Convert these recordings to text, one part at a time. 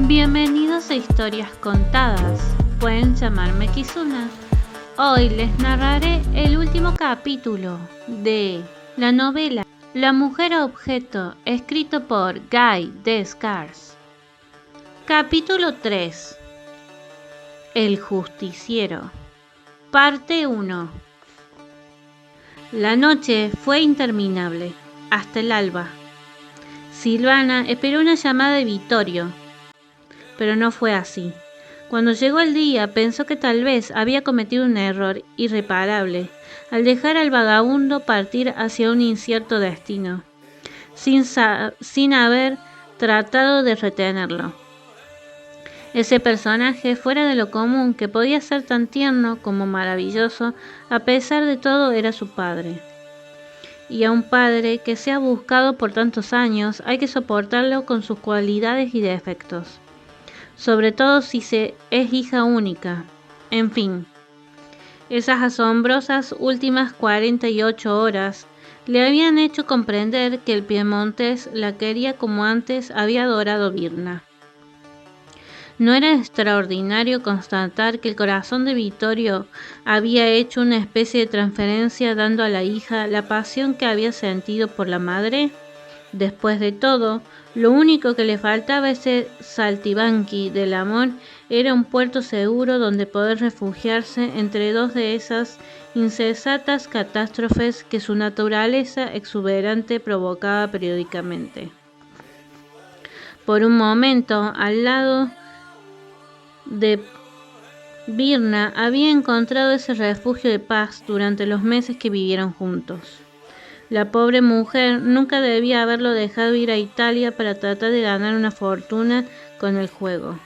Bienvenidos a Historias Contadas. Pueden llamarme Kizuna. Hoy les narraré el último capítulo de la novela La Mujer Objeto, escrito por Guy Descartes. Capítulo 3. El Justiciero. Parte 1. La noche fue interminable, hasta el alba. Silvana esperó una llamada de Vittorio, pero no fue así. Cuando llegó el día, pensó que tal vez había cometido un error irreparable al dejar al vagabundo partir hacia un incierto destino, sin haber tratado de retenerlo. Ese personaje fuera de lo común, que podía ser tan tierno como maravilloso, a pesar de todo era su padre. Y a un padre que se ha buscado por tantos años, hay que soportarlo con sus cualidades y defectos, sobre todo si es hija única. En fin, esas asombrosas últimas 48 horas le habían hecho comprender que el piemontés la quería como antes había adorado Virna. ¿No era extraordinario constatar que el corazón de Vittorio había hecho una especie de transferencia, dando a la hija la pasión que había sentido por la madre? Después de todo, lo único que le faltaba a ese saltimbanqui del amor era un puerto seguro donde poder refugiarse entre dos de esas insensatas catástrofes que su naturaleza exuberante provocaba periódicamente. Por un momento, al lado de Virna, había encontrado ese refugio de paz durante los meses que vivieron juntos. La pobre mujer nunca debía haberlo dejado ir a Italia para tratar de ganar una fortuna con el juego.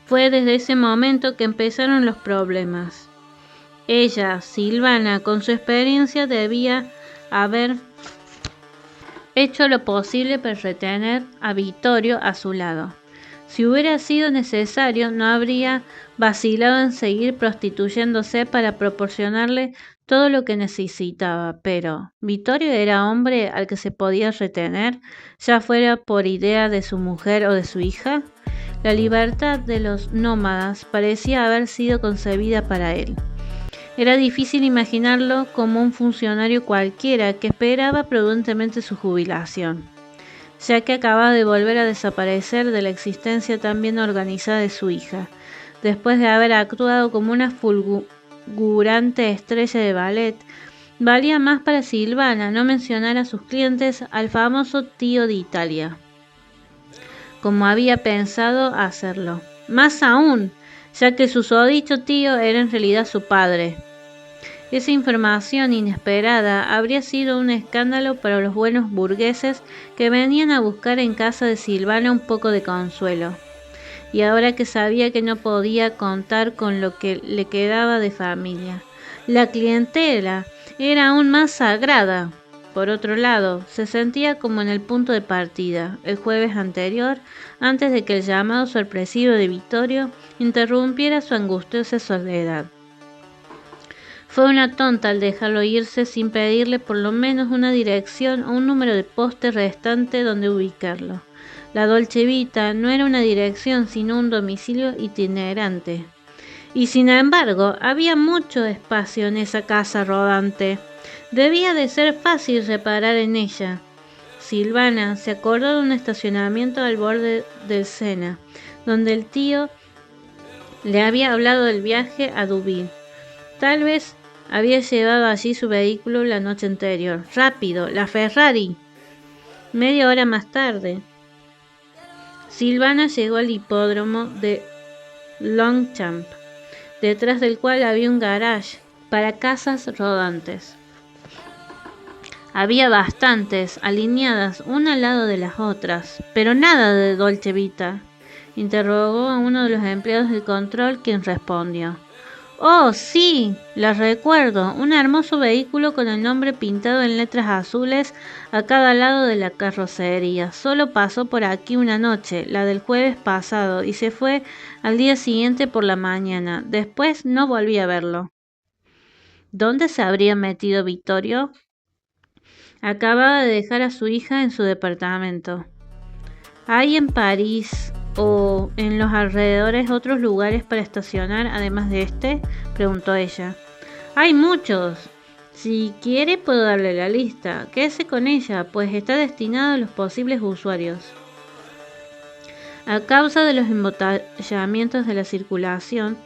Fue desde ese momento que empezaron los problemas. Ella, Silvana, con su experiencia, debía haber hecho lo posible para retener a Vittorio a su lado. Si hubiera sido necesario, no habría vacilado en seguir prostituyéndose para proporcionarle todo lo que necesitaba, pero Vittorio era hombre al que se podía retener, ya fuera por idea de su mujer o de su hija. La libertad de los nómadas parecía haber sido concebida para él. Era difícil imaginarlo como un funcionario cualquiera que esperaba prudentemente su jubilación, ya que acababa de volver a desaparecer de la existencia tan bien organizada de su hija, después de haber actuado como una fulgurante estrella de ballet. Valía más para Silvana no mencionar a sus clientes al famoso tío de Italia, como había pensado hacerlo. Más aún, ya que su susodicho tío era en realidad su padre. Esa información inesperada habría sido un escándalo para los buenos burgueses que venían a buscar en casa de Silvana un poco de consuelo. Y ahora que sabía que no podía contar con lo que le quedaba de familia, la clientela era aún más sagrada. Por otro lado, se sentía como en el punto de partida, el jueves anterior, antes de que el llamado sorpresivo de Vittorio interrumpiera su angustiosa soledad. Fue una tonta al dejarlo irse sin pedirle por lo menos una dirección o un número de poste restante donde ubicarlo. La Dolce Vita no era una dirección sino un domicilio itinerante. Y sin embargo, había mucho espacio en esa casa rodante. Debía de ser fácil reparar en ella. Silvana se acordó de un estacionamiento al borde del Sena, donde el tío le había hablado del viaje a Deauville. Tal vez había llevado allí su vehículo la noche anterior. Rápido, la Ferrari. Media hora más tarde, Silvana llegó al hipódromo de Longchamp, detrás del cual había un garage para casas rodantes. Había bastantes, alineadas una al lado de las otras, pero nada de Dolce Vita. Interrogó a uno de los empleados del control, quien respondió: «Oh, sí, la recuerdo, un hermoso vehículo con el nombre pintado en letras azules a cada lado de la carrocería. Solo pasó por aquí una noche, la del jueves pasado, y se fue al día siguiente por la mañana. Después no volví a verlo». ¿Dónde se habría metido Vittorio? Acababa de dejar a su hija en su departamento. «Ahí en París», o en los alrededores otros lugares para estacionar además de este?, preguntó ella. Hay muchos. Si quiere puedo darle la lista. Quédese con ella, pues está destinado a los posibles usuarios. A causa de los embotellamientos de la circulación,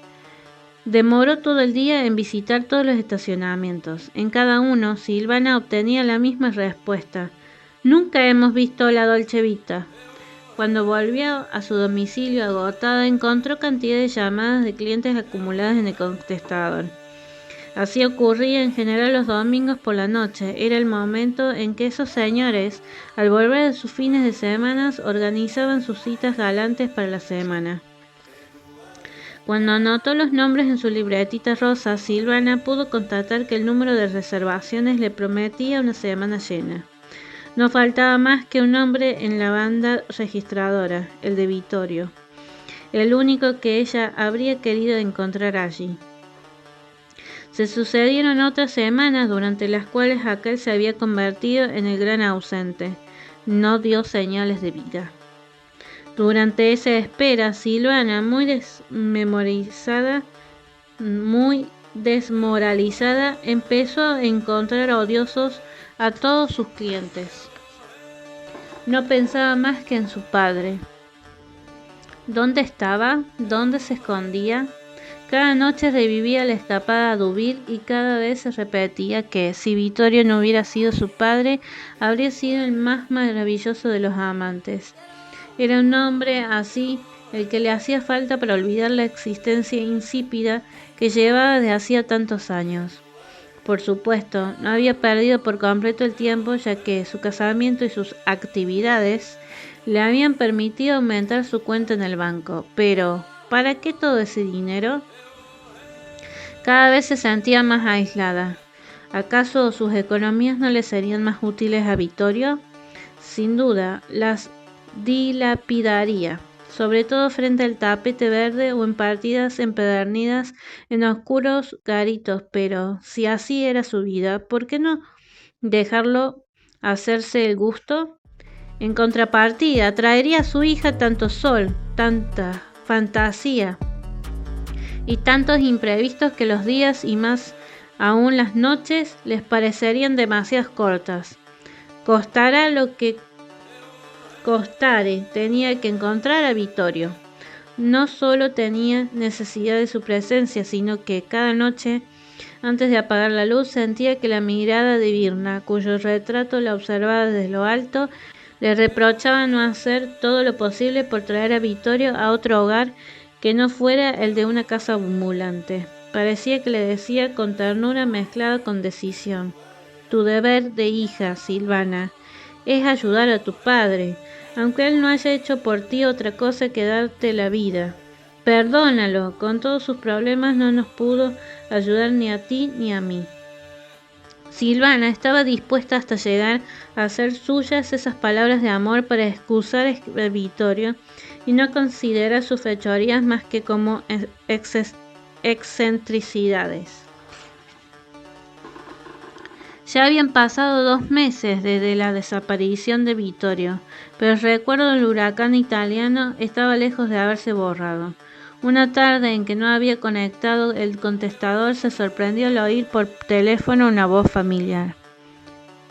demoró todo el día en visitar todos los estacionamientos. En cada uno, Silvana obtenía la misma respuesta. Nunca hemos visto la Dolce Vita. Cuando volvió a su domicilio agotada, encontró cantidad de llamadas de clientes acumuladas en el contestador. Así ocurría en general los domingos por la noche. Era el momento en que esos señores, al volver de sus fines de semana, organizaban sus citas galantes para la semana. Cuando anotó los nombres en su libretita rosa, Silvana pudo constatar que el número de reservaciones le prometía una semana llena. No faltaba más que un nombre en la banda registradora, el de Vittorio, el único que ella habría querido encontrar allí. Se sucedieron otras semanas durante las cuales aquel se había convertido en el gran ausente. No dio señales de vida. Durante esa espera, Silvana, muy desmoralizada, empezó a encontrar odiosos a todos sus clientes. No pensaba más que en su padre. ¿Dónde estaba? ¿Dónde se escondía? Cada noche revivía la escapada a Deauville y cada vez se repetía que, si Vittorio no hubiera sido su padre, habría sido el más maravilloso de los amantes. Era un hombre así el que le hacía falta para olvidar la existencia insípida que llevaba desde hacía tantos años. Por supuesto, no había perdido por completo el tiempo, ya que su casamiento y sus actividades le habían permitido aumentar su cuenta en el banco. Pero, ¿para qué todo ese dinero? Cada vez se sentía más aislada. ¿Acaso sus economías no le serían más útiles a Vittorio? Sin duda, las dilapidaría, sobre todo frente al tapete verde o en partidas empedernidas en oscuros garitos, pero si así era su vida, ¿por qué no dejarlo hacerse el gusto? En contrapartida, traería a su hija tanto sol, tanta fantasía y tantos imprevistos que los días y más aún las noches les parecerían demasiado cortas. Costará lo que costare, tenía que encontrar a Vittorio. No solo tenía necesidad de su presencia, sino que cada noche, antes de apagar la luz, sentía que la mirada de Virna, cuyo retrato la observaba desde lo alto, le reprochaba no hacer todo lo posible por traer a Vittorio a otro hogar que no fuera el de una casa ambulante. Parecía que le decía con ternura mezclada con decisión: tu deber de hija, Silvana, es ayudar a tu padre, aunque él no haya hecho por ti otra cosa que darte la vida. Perdónalo, con todos sus problemas no nos pudo ayudar ni a ti ni a mí. Silvana estaba dispuesta hasta llegar a hacer suyas esas palabras de amor para excusar a Vittorio y no considerar sus fechorías más que como excentricidades. Ya habían pasado 2 meses desde la desaparición de Vittorio, pero el recuerdo del huracán italiano estaba lejos de haberse borrado. Una tarde en que no había conectado el contestador, se sorprendió al oír por teléfono una voz familiar.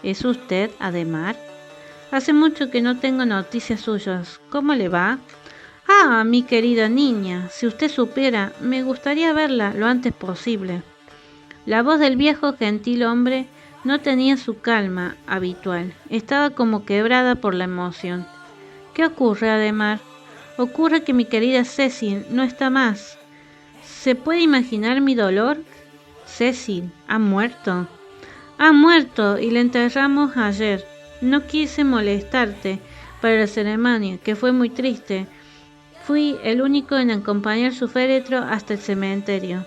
¿Es usted Adhemar? Hace mucho que no tengo noticias suyas. ¿Cómo le va? Ah, mi querida niña, si usted supiera, me gustaría verla lo antes posible. La voz del viejo gentil hombre no tenía su calma habitual, estaba como quebrada por la emoción. ¿Qué ocurre, Adhemar? Ocurre que mi querida Cecil no está más. ¿Se puede imaginar mi dolor? Cecil ha muerto. Ha muerto y la enterramos ayer. No quise molestarte para la ceremonia, que fue muy triste. Fui el único en acompañar su féretro hasta el cementerio.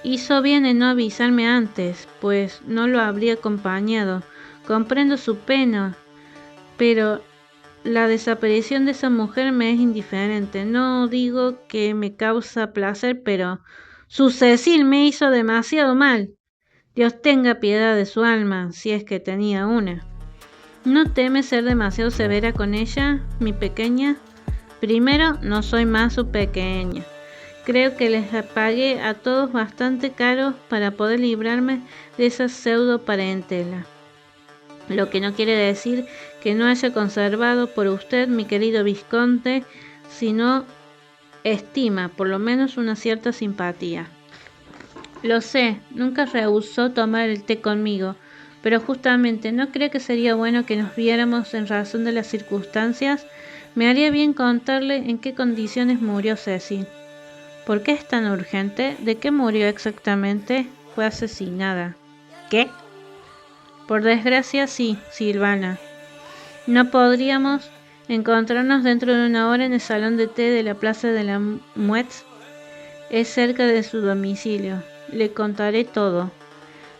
Hizo bien en no avisarme antes, pues no lo habría acompañado. Comprendo su pena, pero la desaparición de esa mujer me es indiferente. No digo que me causa placer, pero su Cecil me hizo demasiado mal. Dios tenga piedad de su alma, si es que tenía una. ¿No teme ser demasiado severa con ella, mi pequeña? Primero, no soy más su pequeña. Creo que les pagué a todos bastante caro para poder librarme de esa pseudo parentela. Lo que no quiere decir que no haya conservado por usted, mi querido Visconde, sino estima, por lo menos una cierta simpatía. Lo sé, nunca rehusó tomar el té conmigo, pero justamente, ¿no cree que sería bueno que nos viéramos en razón de las circunstancias? Me haría bien contarle en qué condiciones murió Cecil. ¿Por qué es tan urgente? ¿De qué murió exactamente? Fue asesinada. ¿Qué? Por desgracia sí, Silvana. No podríamos encontrarnos dentro de una hora en el salón de té de la Plaza de la Muette. Es cerca de su domicilio. Le contaré todo.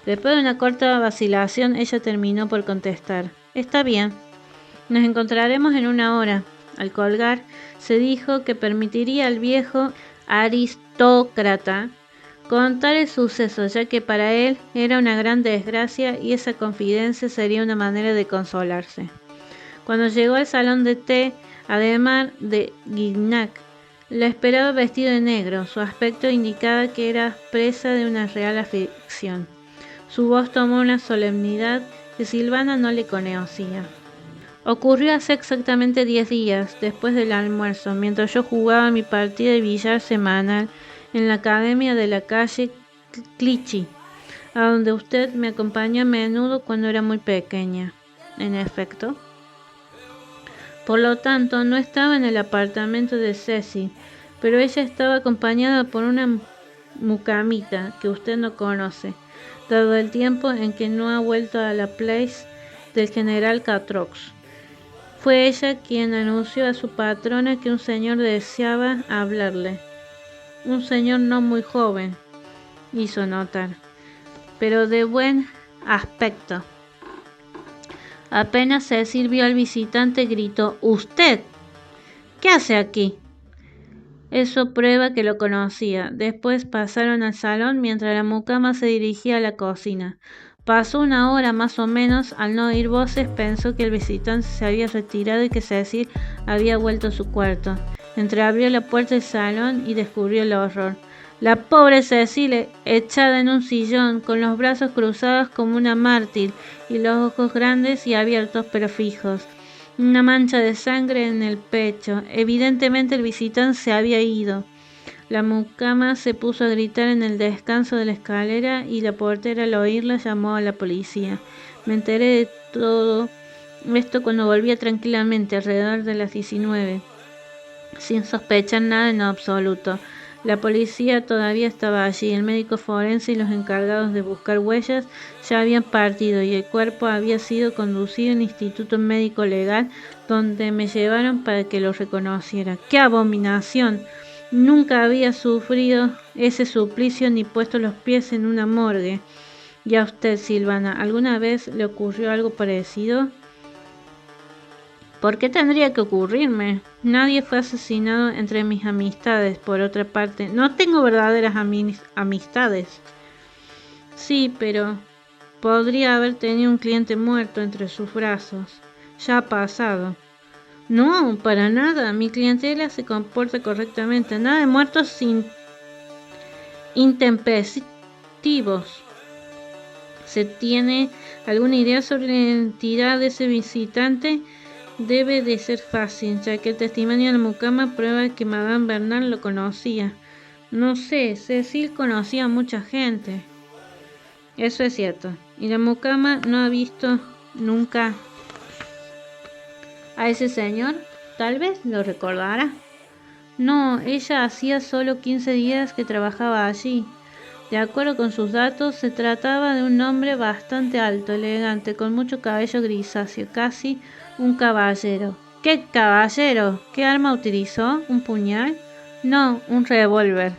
Después de una corta vacilación, ella terminó por contestar. Está bien. Nos encontraremos en una hora. Al colgar, se dijo que permitiría al viejo aristócrata contar el suceso, ya que para él era una gran desgracia y esa confidencia sería una manera de consolarse. Cuando llegó al salón de té, además de Gignac, la esperaba vestido de negro. Su aspecto indicaba que era presa de una real aflicción. Su voz tomó una solemnidad que Silvana no le conocía. Ocurrió hace exactamente 10 días, después del almuerzo, mientras yo jugaba mi partida de billar semanal en la academia de la calle Clichy, a donde usted me acompañó a menudo cuando era muy pequeña. En efecto. Por lo tanto, no estaba en el apartamento de Cecil, pero ella estaba acompañada por una mucamita que usted no conoce, dado el tiempo en que no ha vuelto a la place del general Catrox. Fue ella quien anunció a su patrona que un señor deseaba hablarle. Un señor no muy joven, hizo notar, pero de buen aspecto. Apenas Cecil vio al visitante, gritó: «¿Usted? ¿Qué hace aquí?». Eso prueba que lo conocía. Después pasaron al salón mientras la mucama se dirigía a la cocina. Pasó una hora más o menos. Al no oír voces, pensó que el visitante se había retirado y que Cecil había vuelto a su cuarto. Entreabrió la puerta del salón y descubrió el horror. La pobre Cecil, echada en un sillón, con los brazos cruzados como una mártir y los ojos grandes y abiertos pero fijos. Una mancha de sangre en el pecho. Evidentemente el visitante se había ido. La mucama se puso a gritar en el descanso de la escalera y la portera, al oírla, llamó a la policía. Me enteré de todo esto cuando volvía tranquilamente alrededor de las 19, sin sospechar nada en absoluto. La policía todavía estaba allí, el médico forense y los encargados de buscar huellas ya habían partido y el cuerpo había sido conducido al Instituto Médico Legal, donde me llevaron para que lo reconociera. ¡Qué abominación! Nunca había sufrido ese suplicio ni puesto los pies en una morgue. ¿Y a usted, Silvana, alguna vez le ocurrió algo parecido? ¿Por qué tendría que ocurrirme? Nadie fue asesinado entre mis amistades. Por otra parte, no tengo verdaderas amistades. Sí, pero podría haber tenido un cliente muerto entre sus brazos. Ya ha pasado. No, para nada. Mi clientela se comporta correctamente. Nada de muertos intempestivos. ¿Se tiene alguna idea sobre la identidad de ese visitante? Debe de ser fácil, ya que el testimonio de la mucama prueba que Madame Bernard lo conocía. No sé, Cecil conocía a mucha gente. Eso es cierto. Y la mucama no ha visto nunca a ese señor. Tal vez lo recordará. No, ella hacía solo 15 días que trabajaba allí. De acuerdo con sus datos, se trataba de un hombre bastante alto, elegante, con mucho cabello grisáceo, casi un caballero. ¿Qué caballero? ¿Qué arma utilizó? ¿Un puñal? No, un revólver.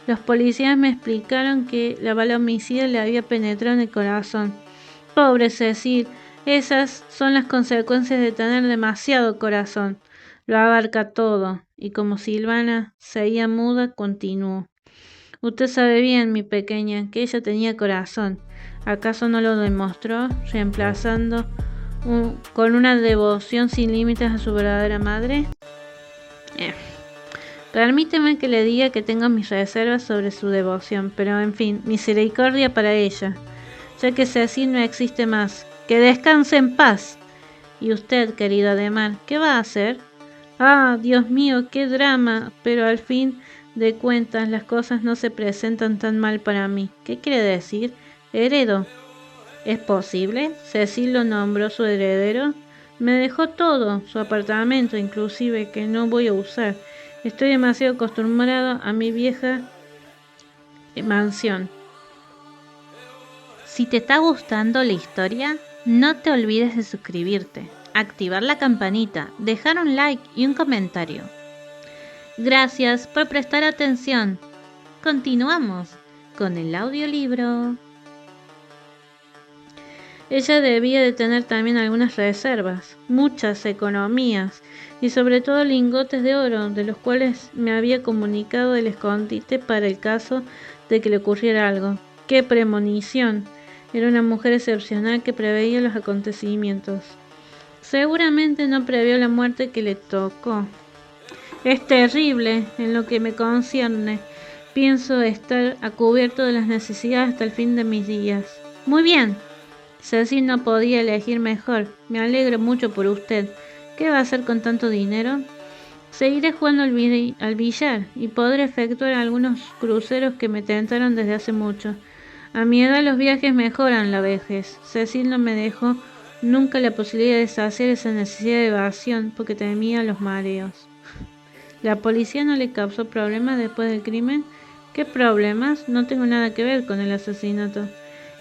Los policías me explicaron que la bala homicida le había penetrado en el corazón. Pobre Cecil, esas son las consecuencias de tener demasiado corazón. Lo abarca todo. Y como Silvana seguía muda, continuó. Usted sabe bien, mi pequeña, que ella tenía corazón. ¿Acaso no lo demostró, reemplazando con una devoción sin límites a su verdadera madre? Eh, Permíteme que le diga que tengo mis reservas sobre su devoción, pero en fin, misericordia para ella, ya que Cecil no existe más. Que descanse en paz. Y usted, querido Ademar, ¿qué va a hacer? Ah, Dios mío, qué drama, pero al fin de cuentas las cosas no se presentan tan mal para mí. ¿Qué quiere decir? Heredo. ¿Es posible? Cecil lo nombró su heredero. Me dejó todo, su apartamento inclusive, que no voy a usar. Estoy demasiado acostumbrado a mi vieja mansión. Si te está gustando la historia, no te olvides de suscribirte, activar la campanita, dejar un like y un comentario. Gracias por prestar atención. Continuamos con el audiolibro. Ella debía de tener también algunas reservas, muchas economías y sobre todo lingotes de oro, de los cuales me había comunicado el escondite para el caso de que le ocurriera algo. ¡Qué premonición! Era una mujer excepcional que preveía los acontecimientos. Seguramente no previó la muerte que le tocó. Es terrible en lo que me concierne. Pienso estar a cubierto de las necesidades hasta el fin de mis días. Muy bien. Cecil no podía elegir mejor. Me alegro mucho por usted. ¿Qué va a hacer con tanto dinero? Seguiré jugando al billar y podré efectuar algunos cruceros que me tentaron desde hace mucho. A mi edad los viajes mejoran la vejez. Cecil no me dejó nunca la posibilidad de saciar esa necesidad de evasión porque temía los mareos. ¿La policía no le causó problemas después del crimen? ¿Qué problemas? No tengo nada que ver con el asesinato.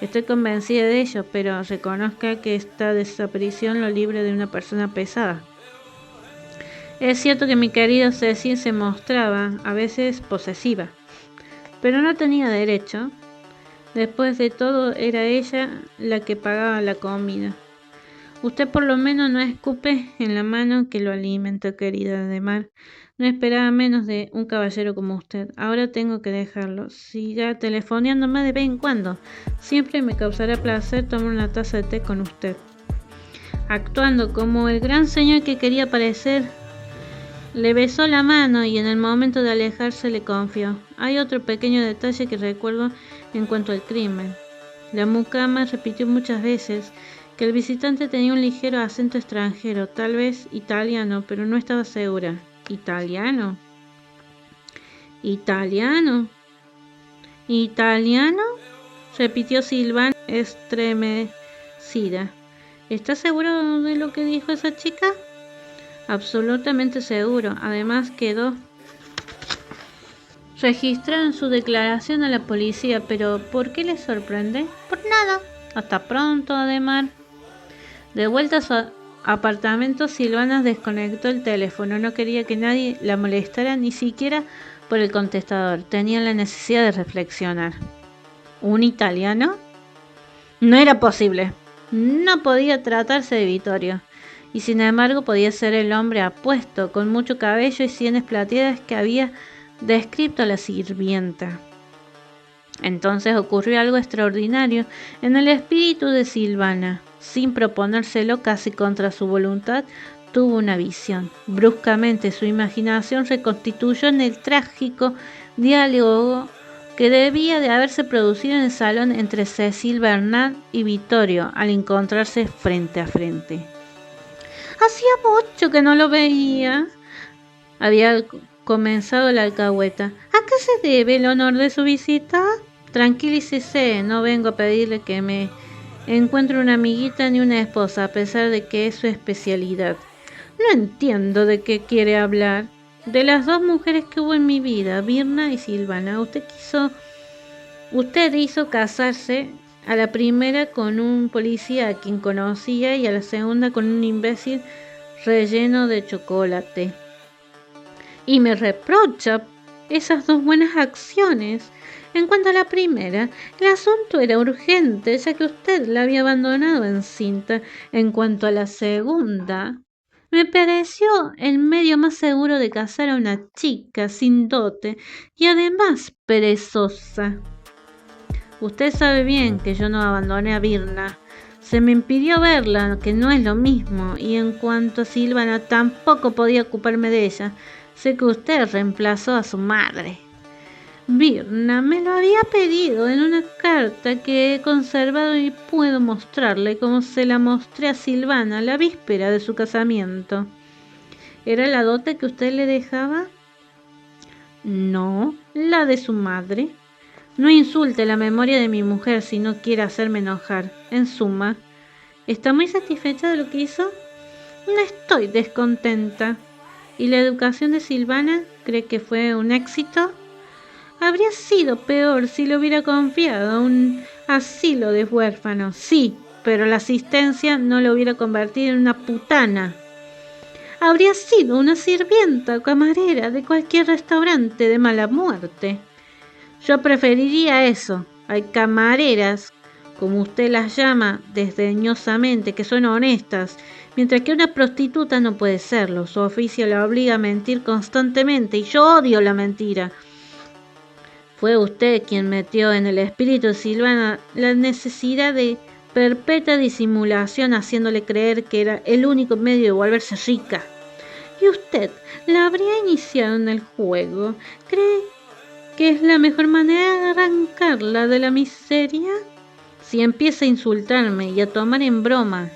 Estoy convencida de ello, pero reconozca que esta desaparición lo libre de una persona pesada. Es cierto que mi querido Cecil se mostraba a veces posesiva, pero no tenía derecho. Después de todo, era ella la que pagaba la comida. Usted por lo menos no escupe en la mano que lo alimenta, querida Ademar. No esperaba menos de un caballero como usted. Ahora tengo que dejarlo. Siga telefoneándome de vez en cuando. Siempre me causará placer tomar una taza de té con usted. Actuando como el gran señor que quería parecer, le besó la mano y en el momento de alejarse le confió. Hay otro pequeño detalle que recuerdo en cuanto al crimen. La mucama repitió muchas veces que el visitante tenía un ligero acento extranjero, tal vez italiano, pero no estaba segura. ¿Italiano? ¿Italiano? ¿Italiano? Repitió Silvana estremecida. ¿Estás seguro de lo que dijo esa chica? Absolutamente seguro. Además quedó registrado en su declaración a la policía. ¿Pero por qué le sorprende? Por nada. Hasta pronto, Ademar. De vuelta a su apartamento, Silvana desconectó el teléfono. No quería que nadie la molestara, ni siquiera por el contestador. Tenía la necesidad de reflexionar. ¿Un italiano? No era posible. No podía tratarse de Vittorio. Y sin embargo podía ser el hombre apuesto, con mucho cabello y sienes plateadas que había descrito a la sirvienta. Entonces ocurrió algo extraordinario en el espíritu de Silvana. Sin proponérselo, casi contra su voluntad, tuvo una visión. Bruscamente su imaginación reconstituyó en el trágico diálogo que debía de haberse producido en el salón entre Cecil Bernard y Vittorio al encontrarse frente a frente. Hacía mucho que no lo veía. Había comenzado la alcahueta. ¿A qué se debe el honor de su visita? Tranquilícese, no vengo a pedirle que me encuentre una amiguita ni una esposa, a pesar de que es su especialidad. No entiendo de qué quiere hablar. De las dos mujeres que hubo en mi vida, Virna y Silvana, usted hizo casarse a la primera con un policía a quien conocía y a la segunda con un imbécil relleno de chocolate. Y me reprocha esas dos buenas acciones. En cuanto a la primera, el asunto era urgente, ya que usted la había abandonado encinta. En cuanto a la segunda, me pareció el medio más seguro de casar a una chica sin dote y además perezosa. Usted sabe bien que yo no abandoné a Virna. Se me impidió verla, que no es lo mismo, y en cuanto a Silvana, tampoco podía ocuparme de ella. Sé que usted reemplazó a su madre. Birna me lo había pedido en una carta que he conservado y puedo mostrarle como se la mostré a Silvana la víspera de su casamiento. ¿Era la dote que usted le dejaba? No, la de su madre. No insulte la memoria de mi mujer si no quiere hacerme enojar. En suma, ¿está muy satisfecha de lo que hizo? No estoy descontenta. ¿Y la educación de Silvana cree que fue un éxito? Habría sido peor si le hubiera confiado a un asilo de huérfanos, sí, pero la asistencia no lo hubiera convertido en una putana. Habría sido una sirvienta o camarera de cualquier restaurante de mala muerte. Yo preferiría eso. Hay camareras, como usted las llama desdeñosamente, que son honestas, mientras que una prostituta no puede serlo. Su oficio la obliga a mentir constantemente y yo odio la mentira. Fue usted quien metió en el espíritu de Silvana la necesidad de perpetua disimulación, haciéndole creer que era el único medio de volverse rica. Y usted la habría iniciado en el juego. ¿Cree que es la mejor manera de arrancarla de la miseria? Si empieza a insultarme y a tomar en broma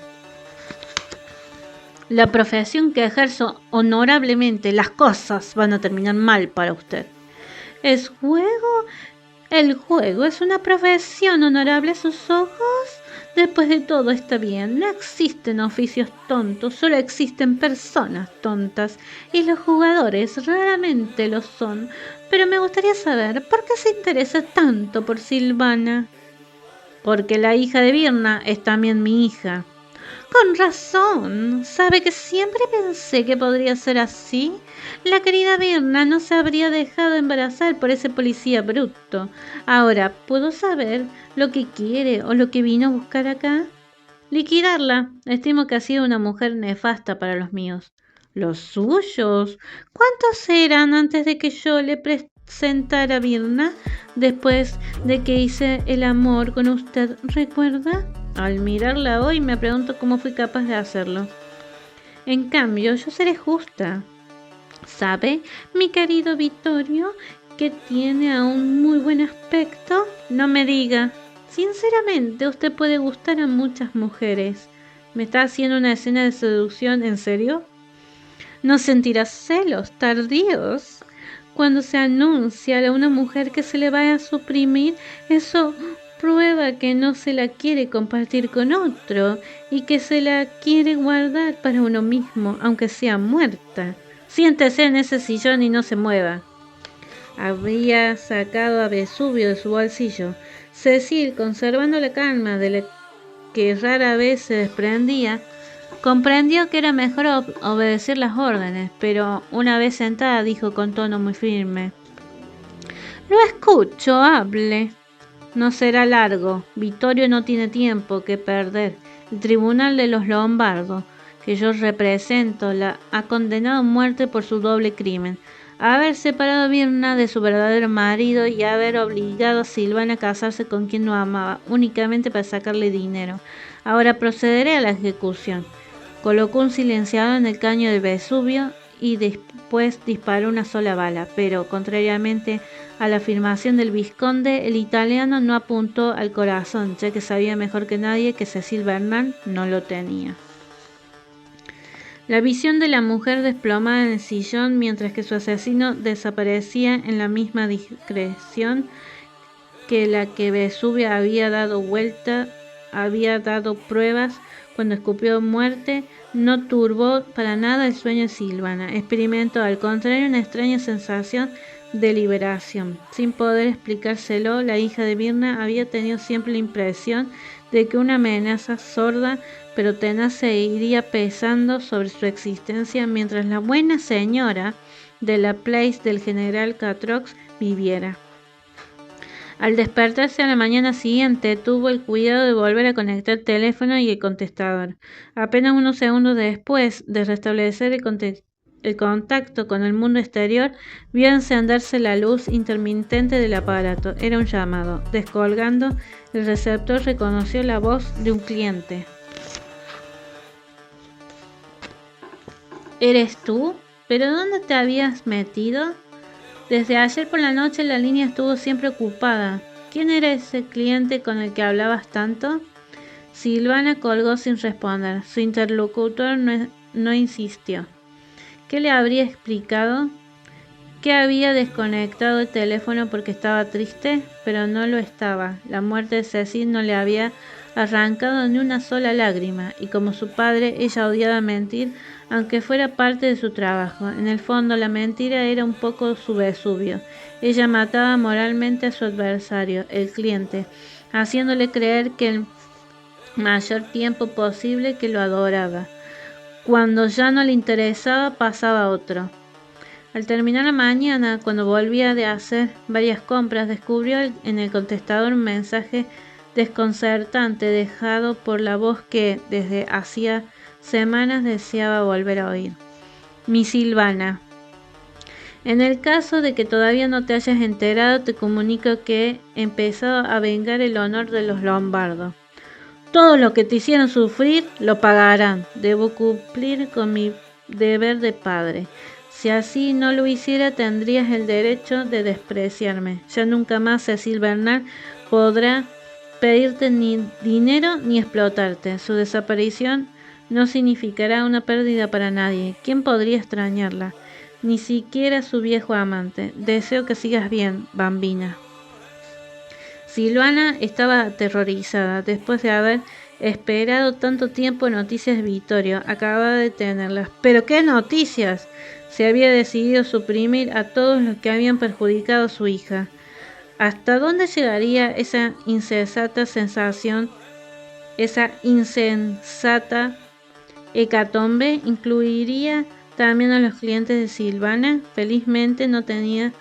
la profesión que ejerzo honorablemente, las cosas van a terminar mal para usted. ¿Es juego? ¿El juego es una profesión honorable a sus ojos? Después de todo está bien, no existen oficios tontos, solo existen personas tontas, y los jugadores raramente lo son. Pero me gustaría saber, ¿por qué se interesa tanto por Silvana? Porque la hija de Birna es también mi hija. Con razón. ¿Sabe que siempre pensé que podría ser así? La querida Birna no se habría dejado embarazar por ese policía bruto. Ahora, ¿puedo saber lo que quiere o lo que vino a buscar acá? Liquidarla. Estimo que ha sido una mujer nefasta para los míos. ¿Los suyos? ¿Cuántos eran antes de que yo le presentara a Birna? Después de que hice el amor con usted, ¿recuerda? Al mirarla hoy me pregunto cómo fui capaz de hacerlo. En cambio, yo seré justa. ¿Sabe, mi querido Vittorio, que tiene aún muy buen aspecto? No me diga. Sinceramente, usted puede gustar a muchas mujeres. ¿Me está haciendo una escena de seducción en serio? ¿No sentirá celos tardíos cuando se anuncia a una mujer que se le vaya a suprimir? Eso prueba que no se la quiere compartir con otro y que se la quiere guardar para uno mismo, aunque sea muerta. Siéntese en ese sillón y no se mueva. Había sacado a Vesubio de su bolsillo. Cecil, conservando la calma de la que rara vez se desprendía, comprendió que era mejor obedecer las órdenes, pero una vez sentada dijo con tono muy firme: «Lo escucho, hable». No será largo. Vittorio no tiene tiempo que perder. El tribunal de los Lombardo, que yo represento, la ha condenado a muerte por su doble crimen: haber separado a Birna de su verdadero marido y haber obligado a Silvana a casarse con quien no amaba, únicamente para sacarle dinero. Ahora procederé a la ejecución. Colocó un silenciador en el caño de Vesubio y después disparó una sola bala, pero, contrariamente a la afirmación del vizconde, el italiano no apuntó al corazón, ya que sabía mejor que nadie que Cecil Bernard no lo tenía. La visión de la mujer desplomada en el sillón mientras que su asesino desaparecía en la misma discreción que la que Vesubio había dado pruebas cuando escupió muerte, no turbó para nada el sueño de Silvana. Experimentó, al contrario, una extraña sensación de liberación. Sin poder explicárselo, la hija de Birna había tenido siempre la impresión de que una amenaza sorda pero tenaz se iría pesando sobre su existencia mientras la buena señora de la Place del general Catrox viviera. Al despertarse a la mañana siguiente, tuvo el cuidado de volver a conectar el teléfono y el contestador. Apenas unos segundos después de restablecer el contacto con el mundo exterior, vio encenderse la luz intermitente del aparato. Era un llamado. Descolgando el receptor, reconoció la voz de un cliente. ¿Eres tú? ¿Pero dónde te habías metido? Desde ayer por la noche la línea estuvo siempre ocupada. ¿Quién era ese cliente con el que hablabas tanto? Silvana colgó sin responder. Su interlocutor no insistió. ¿Qué le habría explicado? Que había desconectado el teléfono porque estaba triste, pero no lo estaba. La muerte de Cecil no le había arrancado ni una sola lágrima, y como su padre, ella odiaba mentir, aunque fuera parte de su trabajo. En el fondo, la mentira era un poco su Vesubio. Ella mataba moralmente a su adversario, el cliente, haciéndole creer que el mayor tiempo posible que lo adoraba. Cuando ya no le interesaba, pasaba a otro. Al terminar la mañana, cuando volvía de hacer varias compras, descubrió en el contestador un mensaje desconcertante dejado por la voz que desde hacía semanas deseaba volver a oír. Mi Silvana. En el caso de que todavía no te hayas enterado, te comunico que he empezado a vengar el honor de los Lombardo. Todo lo que te hicieron sufrir lo pagarán. Debo cumplir con mi deber de padre. Si así no lo hiciera, tendrías el derecho de despreciarme. Ya nunca más Cecil Bernard podrá pedirte ni dinero ni explotarte. Su desaparición no significará una pérdida para nadie. ¿Quién podría extrañarla? Ni siquiera su viejo amante. Deseo que sigas bien, bambina. Silvana estaba aterrorizada. Después de haber esperado tanto tiempo noticias de Vittorio, acababa de tenerlas. ¿Pero qué noticias? Se había decidido suprimir a todos los que habían perjudicado a su hija. ¿Hasta dónde llegaría esa insensata sensación, esa insensata hecatombe? ¿Incluiría también a los clientes de Silvana? Felizmente no tenía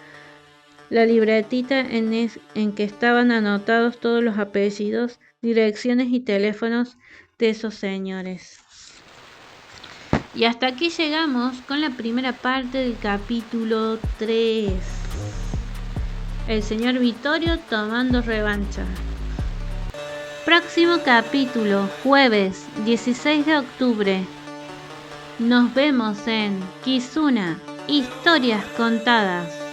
la libretita en que estaban anotados todos los apellidos, direcciones y teléfonos de esos señores. Y hasta aquí llegamos con la primera parte del capítulo 3. El señor Vittorio tomando revancha. Próximo capítulo, jueves 16 de octubre. Nos vemos en Kizuna, Historias Contadas.